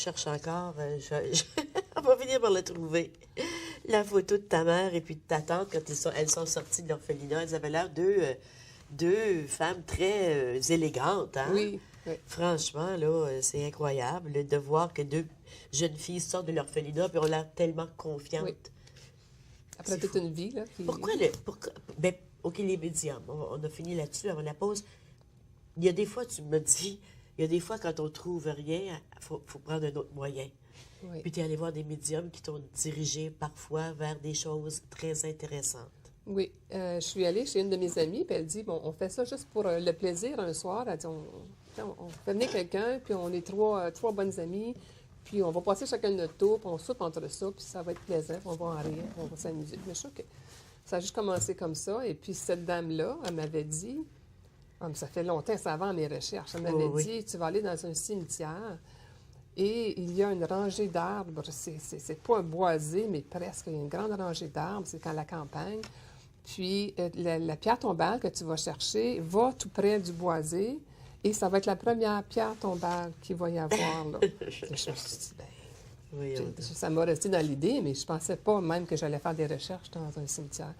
cherche encore. On va finir par le trouver. La photo de ta mère et puis de ta tante, quand elles sont sorties de l'orphelinat, elles avaient l'air deux femmes très élégantes, hein? Oui, oui. Franchement, là, c'est incroyable de voir que deux jeunes filles sortent de l'orphelinat et ont l'air tellement confiantes. Oui. Après C'est toute fou. une vie, là. Puis... Ben, OK, les médiums, on a fini là-dessus avant la pause. Il y a des fois, tu me dis, il y a des fois, quand on trouve rien, il faut prendre un autre moyen. Oui. Puis tu es allé voir des médiums qui t'ont dirigé parfois vers des choses très intéressantes. Oui, je suis allée chez une de mes amies, puis elle dit, bon, on fait ça juste pour le plaisir un soir. Elle dit, on fait venir quelqu'un, puis on est trois bonnes amies, puis on va passer chacun notre tour, puis on soupe entre ça, puis ça va être plaisant, puis on va en rire, puis on va s'amuser. Mais je suis OK. Ça a juste commencé comme ça, et puis cette dame-là, elle m'avait dit, mais ça fait longtemps, c'est avant mes recherches, elle m'avait dit, tu vas aller dans un cimetière, et il y a une rangée d'arbres, c'est pas un boisé, mais presque, il y a une grande rangée d'arbres, c'est quand la campagne. Puis la pierre tombale que tu vas chercher va tout près du boisé et ça va être la première pierre tombale qu'il va y avoir. Là. Je me suis dit, ça m'a resté dans l'idée, mais je ne pensais pas même que j'allais faire des recherches dans un cimetière.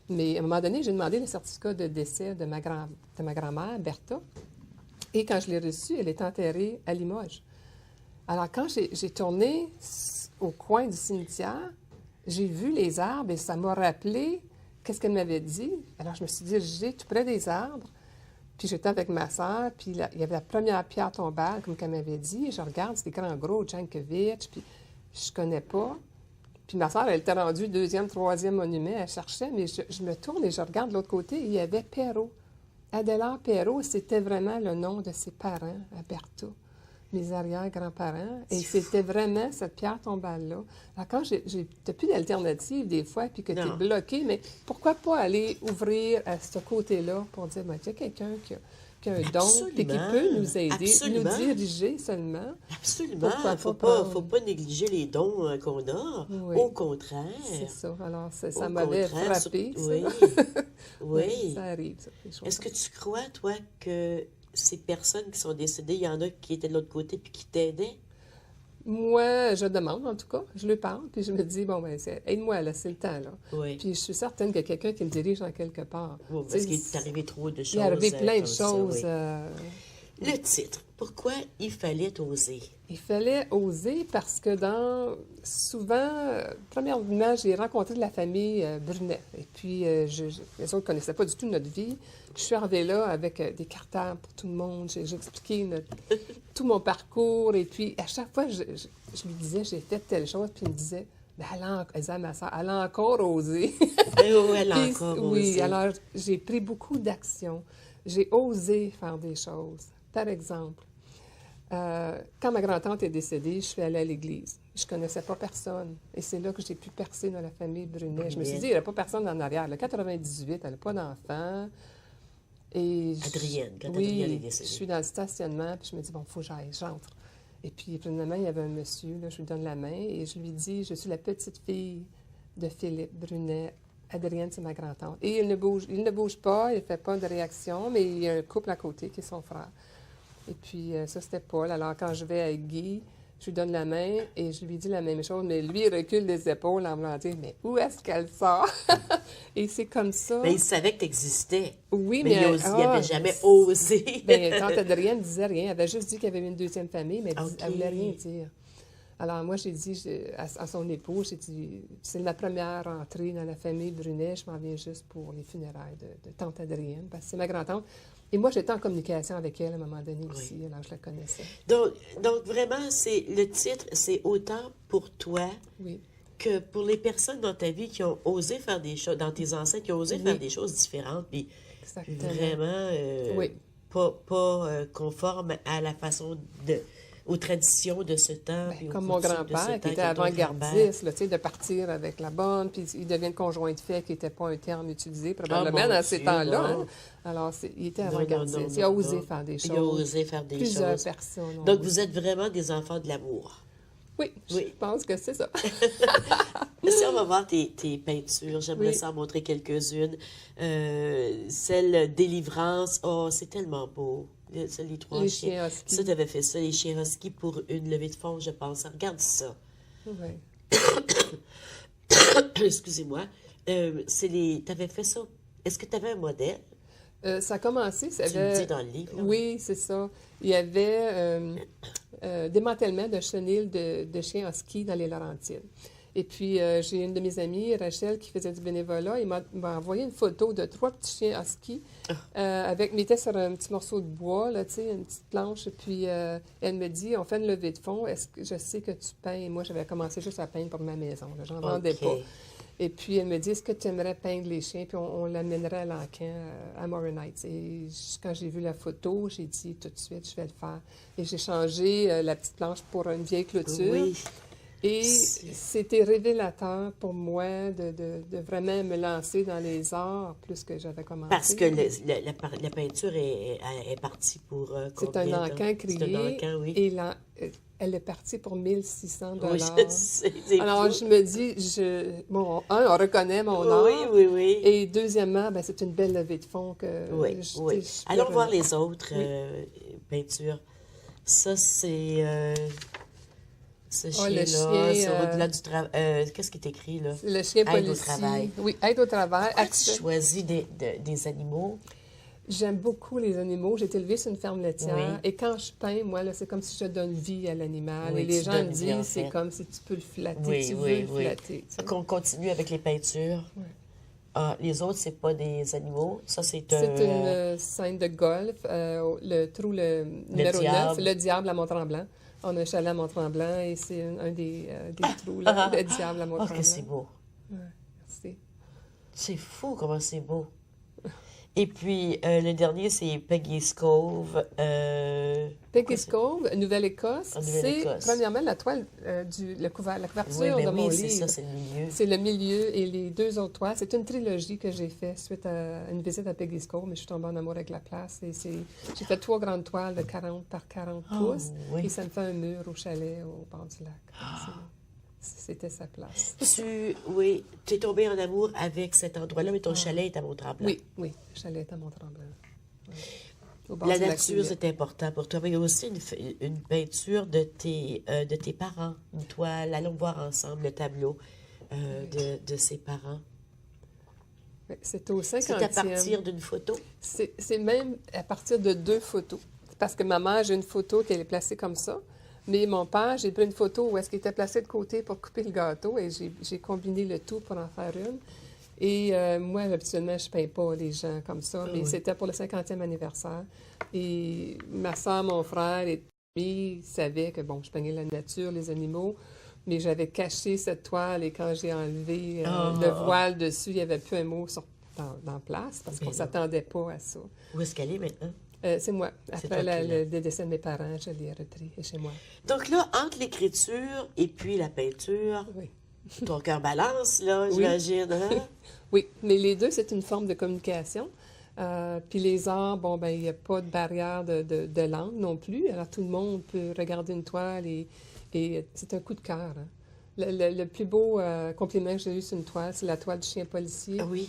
Mais à un moment donné, j'ai demandé le certificat de décès de ma grand-mère, Bertha. Et quand je l'ai reçu, elle est enterrée à Limoges. Alors, quand j'ai tourné au coin du cimetière, j'ai vu les arbres et ça m'a rappelé qu'est-ce qu'elle m'avait dit. Alors, je me suis dirigée tout près des arbres, puis j'étais avec ma sœur, puis il y avait la première pierre tombale, comme qu'elle m'avait dit, et je regarde, c'était grand gros, Jankovic, puis je connais pas. Puis ma sœur, elle était rendue deuxième, troisième monument, elle cherchait, mais je me tourne et je regarde de l'autre côté, il y avait Perrault. Adélard Perrault, c'était vraiment le nom de ses parents, à Bertha, mes arrière-grands-parents, et c'était vraiment cette pierre tombale-là. Alors, quand t'as plus d'alternative des fois, puis que tu es bloqué, mais pourquoi pas aller ouvrir à ce côté-là pour dire, ben, il y a quelqu'un qui a un don, puis qui peut nous aider, nous diriger seulement. Absolument. Il ne faut pas négliger les dons qu'on a. Oui. Au contraire. C'est ça. Alors, ça m'avait frappé, ça. Oui. Oui. Ça arrive, ça. Est-ce que tu crois, toi, que ces personnes qui sont décédées, il y en a qui étaient de l'autre côté puis qui t'aidaient? Moi, je demande, en tout cas. Je lui parle, puis je me dis, bon, ben, aide-moi, là, c'est le temps, là. Oui. Puis je suis certaine qu'il y a quelqu'un qui me dirige en quelque part. Oui, parce qu'il est arrivé trop de choses. Il est arrivé plein de choses. Le titre, pourquoi il fallait oser? Il fallait oser parce que souvent, premièrement, j'ai rencontré de la famille Brunet. Et puis, les autres ne connaissaient pas du tout notre vie. Je suis arrivée là avec des cartables pour tout le monde. J'ai expliqué tout mon parcours. Et puis, à chaque fois, je lui disais, j'ai fait telle chose. Puis il me disait, ben, elle disait à ma soeur, elle a encore osé. Elle a encore osé. Oui, alors, j'ai pris beaucoup d'actions. J'ai osé faire des choses. Par exemple, quand ma grand-tante est décédée, je suis allée à l'église. Je ne connaissais pas personne. Et c'est là que j'ai pu percer dans la famille Brunet. Je me suis dit, il n'y a pas personne en arrière. Le 98, elle n'a pas d'enfant. Adrienne, Adrienne est décédée. Je suis dans le stationnement, puis je me dis, bon, il faut que j'aille, j'entre. Et puis, premièrement, il y avait un monsieur, là, je lui donne la main, et je lui dis, je suis la petite fille de Philippe Brunet. Adrienne, c'est ma grand-tante. Et il ne bouge pas, il ne fait pas de réaction, mais il y a un couple à côté qui est son frère. Et puis, ça, c'était Paul. Alors, quand je vais avec Guy, je lui donne la main et je lui dis la même chose, mais lui, il recule les épaules en me disant, mais où est-ce qu'elle sort? Et c'est comme ça. Mais il savait que tu existais. Oui, mais il n'avait jamais osé. Bien, tante Adrienne ne disait rien. Elle avait juste dit qu'il y avait une deuxième famille, mais elle ne voulait rien dire. Alors, moi, j'ai dit à son époux, j'ai dit, c'est ma première entrée dans la famille Brunet, je m'en viens juste pour les funérailles de tante Adrienne, parce que c'est ma grand-tante. Et moi, j'étais en communication avec elle à un moment donné aussi, alors je la connaissais. Donc vraiment, le titre, c'est autant pour toi que pour les personnes dans ta vie qui ont osé faire des choses, dans tes ancêtres, qui ont osé faire des choses différentes, puis vraiment pas conformes à la façon aux traditions de ce temps. Ben, comme mon grand-père, qui était avant-gardiste, de partir avec la bonne, puis il devient le conjoint de fait, qui n'était pas un terme utilisé, probablement dans ces temps-là. Hein? Alors, il était avant-gardiste. Il a osé faire des choses. Il a osé faire des choses. Plusieurs personnes. Donc, vous êtes vraiment des enfants de l'amour. Oui, je pense que c'est ça. Si on va voir tes peintures, j'aimerais ça en montrer quelques-unes. Celle Délivrance, oh, c'est tellement beau. Les trois les chiens. huskies. Ça, tu avais fait ça, les chiens huskies, pour une levée de fonds, je pense. Regarde ça. Oui. Excusez-moi. Tu avais fait ça. Est-ce que tu avais un modèle? Ça a commencé, ça Tu avait... le dis dans le livre. Là. Oui, c'est ça. Il y avait démantèlement de chenil de chiens husky dans les Laurentides. Et puis, j'ai une de mes amies, Rachel, qui faisait du bénévolat. Il m'a envoyé une photo de 3 petits chiens husky mettait sur un petit morceau de bois, là, tu sais, une petite planche. Et puis, elle me dit, on fait une levée de fonds. Est-ce que je sais que tu peins? Moi, j'avais commencé juste à peindre pour ma maison. J'en vendais pas. Et puis, elle me dit, est-ce que tu aimerais peindre les chiens? Puis, on l'amènerait à l'encan, à Morin Heights. Et quand j'ai vu la photo, j'ai dit, tout de suite, je vais le faire. Et j'ai changé la petite planche pour une vieille clôture. Oui. Et c'était révélateur pour moi de vraiment me lancer dans les arts plus que j'avais commencé. Parce que la peinture est partie pour c'est un encan crié. C'est un encan, oui. Et elle est partie pour 1 600 $. Oui, je sais, alors, fou. Je me dis, on reconnaît mon art. Oui, oui. Et deuxièmement, c'est une belle levée de fonds que... Oui, oui. Allons voir les autres peintures. Ça, c'est... ce chien-là, au-delà du travail. Qu'est-ce qui est écrit, là? Le chien policier. Aide au travail. Oui, aide au travail. Pourquoi tu choisis des animaux? J'aime beaucoup les animaux. J'ai été élevée sur une ferme laitière. Et quand je peins, moi, là, c'est comme si je donne vie à l'animal. Et les gens me disent, c'est comme si tu peux le flatter. Tu veux le flatter. Qu'on continue avec les peintures. Oui. Les autres, c'est pas des animaux. Ça, c'est une scène de golf. Le trou, numéro 9, le diable à Mont-Tremblant. On a un chalet à Mont-Tremblant et c'est un des trous, là, le diable à Mont-Tremblant. Oh, que c'est beau. Ouais, merci. C'est fou comment c'est beau. Et puis, le dernier, c'est Peggy's Cove. Peggy's Cove, Nouvelle-Écosse. C'est, premièrement, la toile, la couverture de mon livre. C'est ça, c'est le milieu. C'est le milieu et les 2 autres toiles. C'est une trilogie que j'ai faite suite à une visite à Peggy's Cove, mais je suis tombée en amour avec la place. J'ai fait 3 grandes toiles de 40 par 40 pouces et ça me fait un mur au chalet au bord du lac. C'était sa place. Tu es tombée en amour avec cet endroit-là, mais ton chalet est à Mont-Tremblant. Oui, le chalet est à Mont-Tremblant. Ouais. La nature, c'est important pour toi. Mais il y a aussi une peinture de tes parents, une toile. Allons voir ensemble le tableau de ses parents. C'est au 50e. C'est à partir d'une photo? C'est même à partir de 2 photos. Parce que ma mère, j'ai une photo qu'elle est placée comme ça. Mais mon père, j'ai pris une photo où est-ce qu'il était placé de côté pour couper le gâteau et j'ai combiné le tout pour en faire une. Et moi, habituellement, je ne peins pas les gens comme ça, mais c'était pour le 50e anniversaire. Et ma soeur, mon frère et lui savaient que, bon, je peignais la nature, les animaux, mais j'avais caché cette toile et quand j'ai enlevé le voile dessus, il n'y avait plus un mot dans place parce qu'on ne s'attendait pas à ça. Où est-ce qu'elle est maintenant? C'est moi. Après le décès de mes parents, je l'ai repris chez moi. Donc là, entre l'écriture et puis la peinture, ton cœur balance, là, j'imagine. Hein? Oui, mais les deux, c'est une forme de communication. Puis les arts, il n'y a pas de barrière de langue non plus. Alors, tout le monde peut regarder une toile et c'est un coup de cœur. Hein. Le plus beau compliment que j'ai eu sur une toile, c'est la toile du chien policier. Ah oui.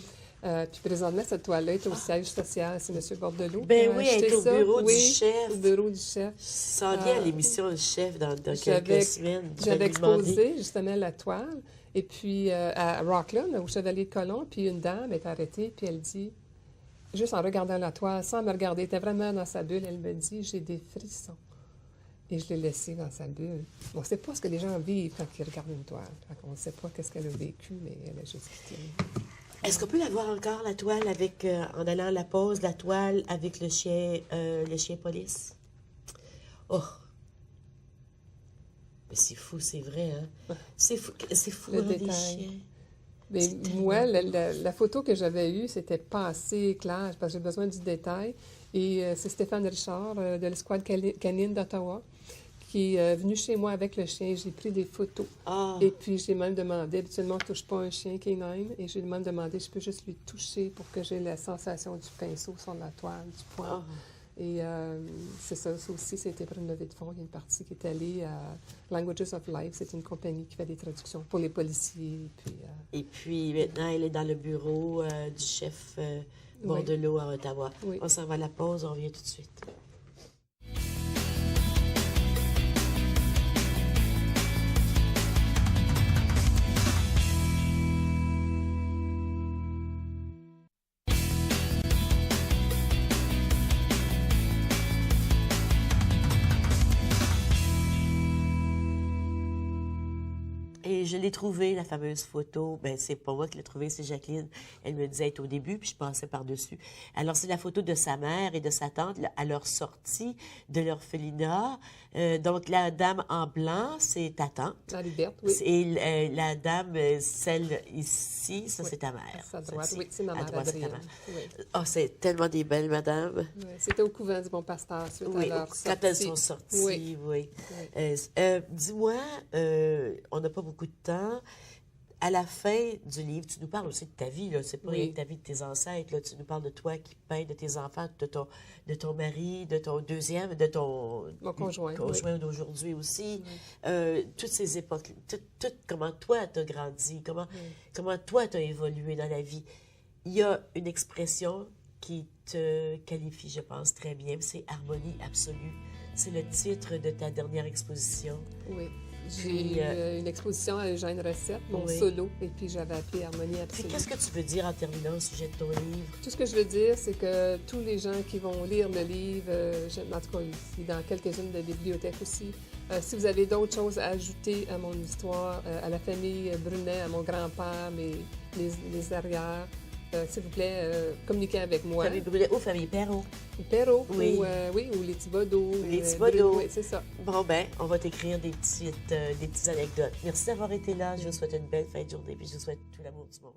Puis présentement, cette toile-là est au siège social. C'est M. Bordelot. Ben oui, elle est au bureau du chef. Au bureau du chef. Ça vient à l'émission du chef dans quelques semaines. J'avais exposé justement la toile. Et puis à Rockland, au Chevalier de Colomb, puis une dame est arrêtée, puis elle dit, juste en regardant la toile, sans me regarder, elle était vraiment dans sa bulle, elle me dit, j'ai des frissons. Et je l'ai laissée dans sa bulle. On ne sait pas ce que les gens vivent quand ils regardent une toile. On ne sait pas qu'est-ce qu'elle a vécu, mais elle a juste quitté. Est-ce qu'on peut la voir encore, la toile, avec en allant à la pause, la toile avec le chien police? Oh! Mais c'est fou, c'est vrai, hein? C'est fou, le détail. Les chiens. Mais moi, la photo que j'avais eue, c'était pas assez clair, parce que j'ai besoin du détail. Et c'est Stéphane Richard, de l'escouade canine d'Ottawa, qui est venu chez moi avec le chien. J'ai pris des photos. Et puis, j'ai même demandé, habituellement, on ne touche pas un chien canine, et j'ai même demandé, je peux juste lui toucher pour que j'ai la sensation du pinceau sur la toile, du poing. Et c'est ça aussi, c'était pour une levée de fonds. Il y a une partie qui est allée à Languages of Life. C'est une compagnie qui fait des traductions pour les policiers. Et puis maintenant, elle est dans le bureau du chef Bordelot à Ottawa. On s'en va à la pause, on revient tout de suite. je l'ai trouvée, la fameuse photo. Ben, c'est pas moi qui l'ai trouvée, c'est Jacqueline. Elle me disait être au début, puis je passais par-dessus. Alors, c'est la photo de sa mère et de sa tante à leur sortie de l'orphelinat. Donc, la dame en blanc, c'est ta tante. La Liberte, oui. Et la dame, celle ici, ça, c'est ta mère. À droite, oui, c'est ma mère, droite, c'est ta Adrienne. mère. Oh, c'est tellement des belles madames. Oui, c'était au couvent du Bon Pasteur, suite à leur sortie. Quand elles sont sorties, oui. Dis-moi, on n'a pas beaucoup de temps. À la fin du livre, tu nous parles aussi de ta vie, là. C'est pas rien que ta vie de tes ancêtres, là. Tu nous parles de toi qui peins, de tes enfants, de ton mari, de ton deuxième, de ton mon conjoint d'aujourd'hui aussi. Toutes ces époques, comment toi t'as grandi, comment toi t'as évolué dans la vie. Il y a une expression qui te qualifie, je pense, très bien, c'est harmonie absolue. C'est le titre de ta dernière exposition. Oui. J'ai eu une exposition à Eugène Recette, mon solo, et puis j'avais appelé Harmonie absolue. Qu'est-ce que tu veux dire en terminant au sujet de ton livre? Tout ce que je veux dire, c'est que tous les gens qui vont lire le livre, en tout cas ici, dans quelques-unes de bibliothèques aussi, si vous avez d'autres choses à ajouter à mon histoire, à la famille Brunet, à mon grand-père, mes arrières, s'il vous plaît, communiquez avec moi. Famille Brunet ou famille Perrault? Perrault, oui. Ou les Thibodeau. Les Thibodeau. Oui, c'est ça. Bon, ben, on va t'écrire des petites anecdotes. Merci d'avoir été là. Je vous souhaite une belle fin de journée, puis je vous souhaite tout l'amour du monde.